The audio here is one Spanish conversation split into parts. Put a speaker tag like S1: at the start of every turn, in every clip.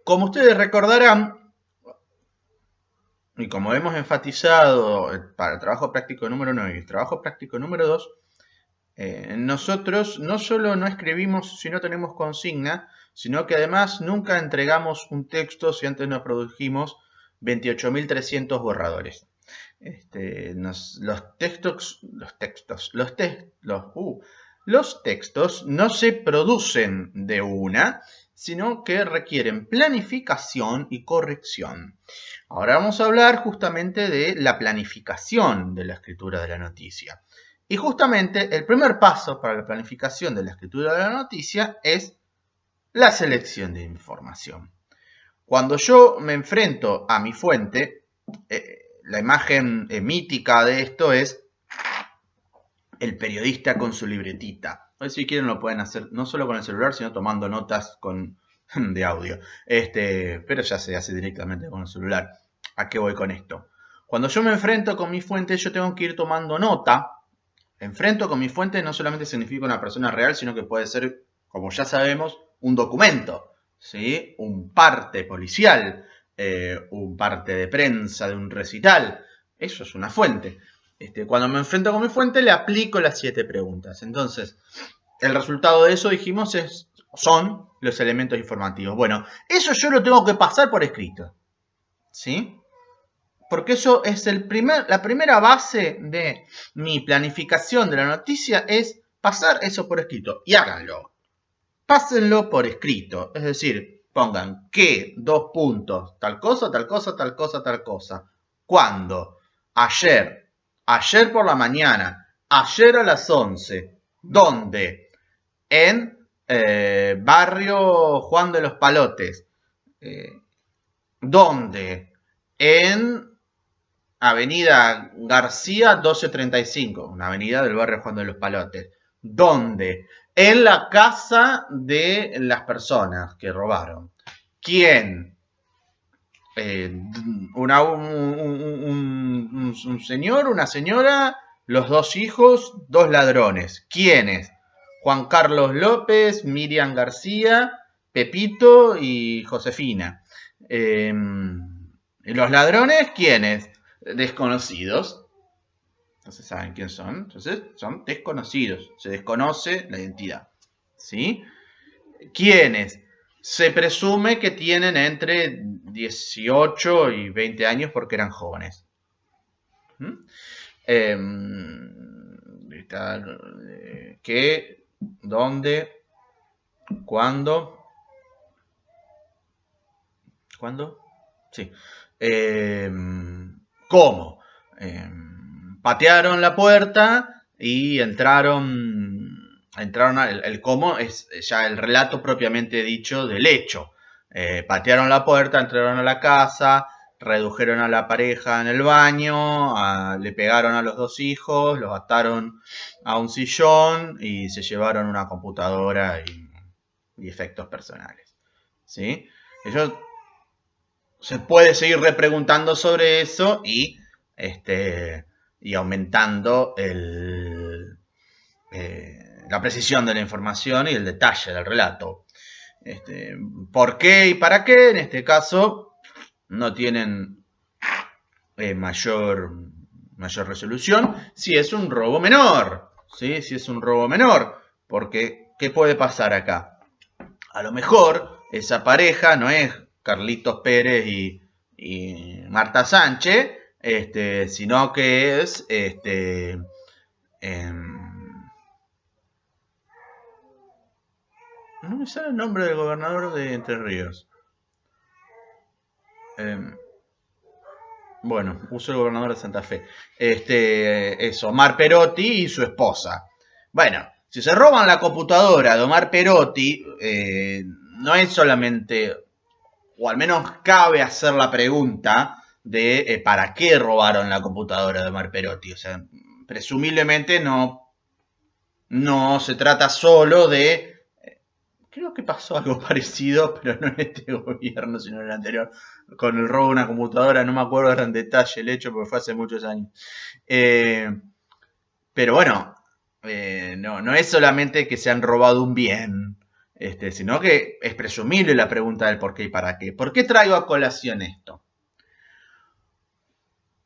S1: Como ustedes recordarán, y como hemos enfatizado para el trabajo práctico número 9 y el trabajo práctico número 2, nosotros no solo no escribimos si no tenemos consigna, sino que además nunca entregamos un texto si antes no produjimos 28.300 borradores. Los textos no se producen de una, sino que requieren planificación y corrección. Ahora vamos a hablar justamente de la planificación de la escritura de la noticia. Y justamente el primer paso para la planificación de la escritura de la noticia es la selección de información. Cuando yo me enfrento a mi fuente, la imagen mítica de esto es el periodista con su libretita. O si quieren lo pueden hacer no solo con el celular, sino tomando notas de audio. Pero ya se hace directamente con el celular. ¿A qué voy con esto? Cuando yo me enfrento con mi fuente, yo tengo que ir tomando nota. Enfrento con mi fuente no solamente significa una persona real, sino que puede ser, como ya sabemos, un documento, ¿sí? Un parte policial, un parte de prensa de un recital. Eso es una fuente. Cuando me enfrento con mi fuente, le aplico las 7 preguntas. Entonces, el resultado de eso, dijimos, son los elementos informativos. Bueno, eso yo lo tengo que pasar por escrito, ¿sí? Porque eso es la primera base de mi planificación de la noticia, es pasar eso por escrito. Y háganlo. Pásenlo por escrito. Es decir, pongan que, 2 puntos, tal cosa, tal cosa, tal cosa, tal cosa. ¿Cuándo? Ayer. Ayer por la mañana. Ayer a las 11. ¿Dónde? En barrio Juan de los Palotes. ¿Dónde? En Avenida García 1235, una avenida del barrio Juan de los Palotes. ¿Dónde? En la casa de las personas que robaron. ¿Quién? Un señor, una señora, los 2 hijos, 2 ladrones. ¿Quiénes? Juan Carlos López, Miriam García, Pepito y Josefina. ¿Los ladrones quiénes? Desconocidos. No se saben quién son. Entonces son desconocidos. Se desconoce la identidad. ¿Sí? ¿Quiénes? Se presume que tienen entre 18 y 20 años porque eran jóvenes. ¿Qué? ¿Dónde? ¿Cuándo? ¿Cuándo? Sí. ¿Cómo? Patearon la puerta y entraron el cómo es ya el relato propiamente dicho del hecho. Patearon la puerta, entraron a la casa, redujeron a la pareja en el baño, le pegaron a los 2 hijos, los ataron a un sillón y se llevaron una computadora y efectos personales. ¿Sí? Ellos se puede seguir repreguntando sobre eso y aumentando la precisión de la información y el detalle del relato. ¿Por qué y para qué? En este caso no tienen mayor resolución si es un robo menor. ¿Sí? Si es un robo menor. Porque, ¿qué puede pasar acá? A lo mejor esa pareja no es Carlitos Pérez y Marta Sánchez, sino que es no me sale el nombre del gobernador de Entre Ríos. Bueno, uso el gobernador de Santa Fe. Es Omar Perotti y su esposa. Bueno, si se roban la computadora de Omar Perotti, no es solamente, o al menos cabe hacer la pregunta de para qué robaron la computadora de Omar Perotti. O sea, presumiblemente no se trata solo de... Creo que pasó algo parecido, pero no en este gobierno, sino en el anterior, con el robo de una computadora. No me acuerdo en detalle el hecho, porque fue hace muchos años. Pero bueno, no es solamente que se han robado un bien, sino que es presumible la pregunta del por qué y para qué. ¿Por qué traigo a colación esto?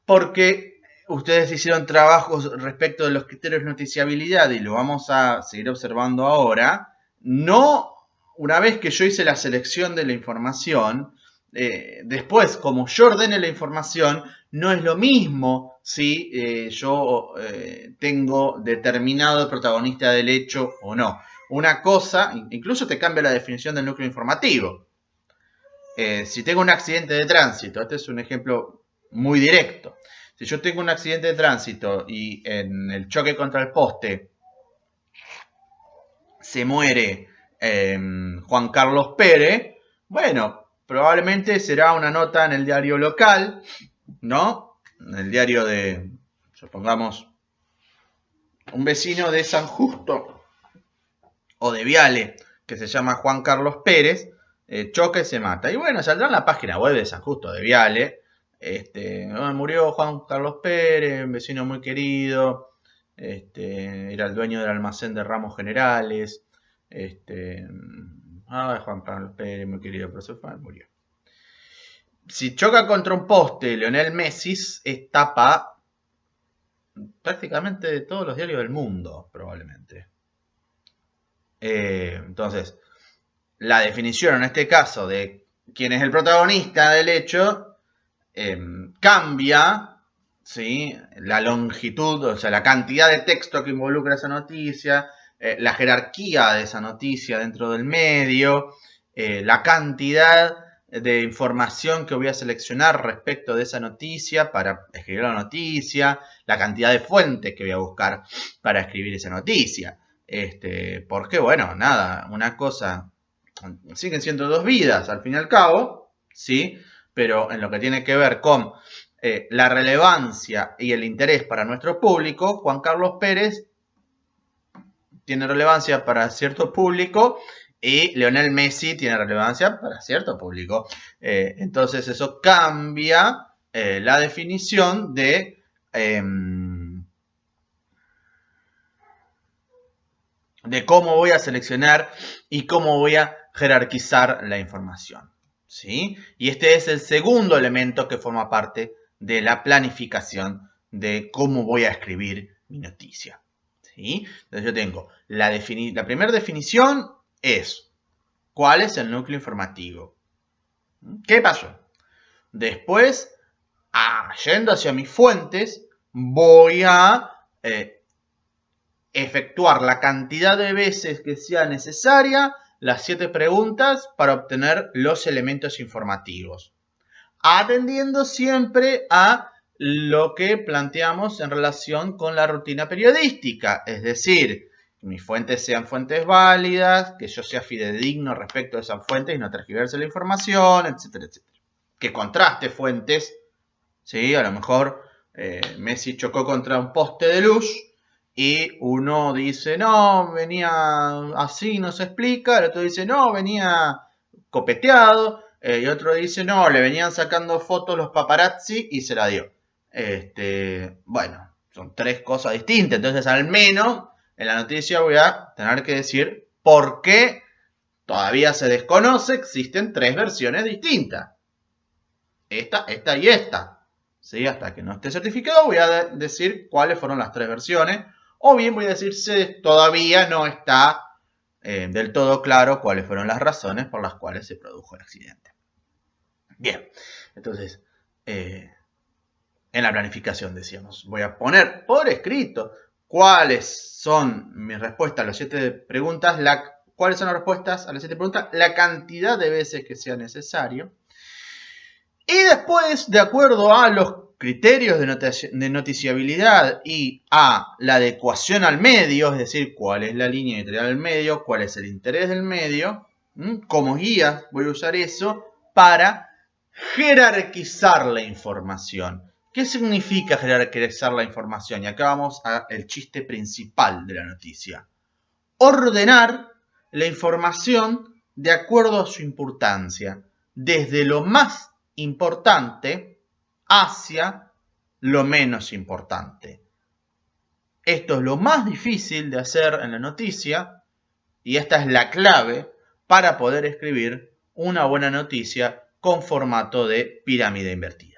S1: Porque ustedes hicieron trabajos respecto de los criterios de noticiabilidad y lo vamos a seguir observando ahora. No, una vez que yo hice la selección de la información, después, como yo ordene la información, no es lo mismo si yo tengo determinado el protagonista del hecho o no. Una cosa, incluso te cambia la definición del núcleo informativo. Si tengo un accidente de tránsito, este es un ejemplo muy directo. Si yo tengo un accidente de tránsito y en el choque contra el poste se muere Juan Carlos Pérez, bueno, probablemente será una nota en el diario local, ¿no? En el diario de, supongamos, un vecino de San Justo o de Viale, que se llama Juan Carlos Pérez, choca y se mata. Y bueno, saldrá en la página web de San Justo de Viale. Murió Juan Carlos Pérez, un vecino muy querido. Era el dueño del almacén de ramos generales. Juan Carlos Pérez, muy querido, pero se fue, murió. Si choca contra un poste Lionel Messi, es tapa prácticamente de todos los diarios del mundo, probablemente. Entonces, la definición en este caso de quién es el protagonista del hecho cambia, ¿sí? La longitud, o sea, la cantidad de texto que involucra esa noticia, la jerarquía de esa noticia dentro del medio, la cantidad de información que voy a seleccionar respecto de esa noticia para escribir la noticia, la cantidad de fuentes que voy a buscar para escribir esa noticia. Porque, bueno, nada, una cosa, siguen siendo dos vidas al fin y al cabo, ¿sí? Pero en lo que tiene que ver con la relevancia y el interés para nuestro público, Juan Carlos Pérez tiene relevancia para cierto público y Lionel Messi tiene relevancia para cierto público. Entonces eso cambia la definición de cómo voy a seleccionar y cómo voy a jerarquizar la información, ¿sí? Y este es el segundo elemento que forma parte de la planificación de cómo voy a escribir mi noticia, ¿sí? Entonces yo tengo la primera definición es ¿cuál es el núcleo informativo? ¿Qué pasó? Después, yendo hacia mis fuentes, voy a efectuar la cantidad de veces que sea necesaria las 7 preguntas para obtener los elementos informativos, atendiendo siempre a lo que planteamos en relación con la rutina periodística, es decir, que mis fuentes sean fuentes válidas, que yo sea fidedigno respecto a esas fuentes y no tergiverse la información, etcétera, etcétera. Que contraste fuentes, ¿sí? A lo mejor Messi chocó contra un poste de luz y uno dice, no, venía así, no se explica. El otro dice, no, venía copeteado. Y otro dice, no, le venían sacando fotos los paparazzi y se la dio. Bueno, son 3 cosas distintas. Entonces, al menos en la noticia voy a tener que decir por qué todavía se desconoce, existen 3 versiones distintas. Esta y esta. ¿Sí? Hasta que no esté certificado voy a decir cuáles fueron las 3 versiones. O bien voy a decir si todavía no está del todo claro cuáles fueron las razones por las cuales se produjo el accidente. Bien, entonces, en la planificación decíamos, voy a poner por escrito cuáles son mis respuestas a las 7 preguntas, cuáles son las respuestas a las 7 preguntas, la cantidad de veces que sea necesario. Y después, de acuerdo a los criterios de noticiabilidad y a la adecuación al medio, es decir, cuál es la línea editorial del medio, cuál es el interés del medio, como guía voy a usar eso para jerarquizar la información. ¿Qué significa jerarquizar la información? Y acá vamos al chiste principal de la noticia. Ordenar la información de acuerdo a su importancia, desde lo más importante hacia lo menos importante. Esto es lo más difícil de hacer en la noticia y esta es la clave para poder escribir una buena noticia con formato de pirámide invertida.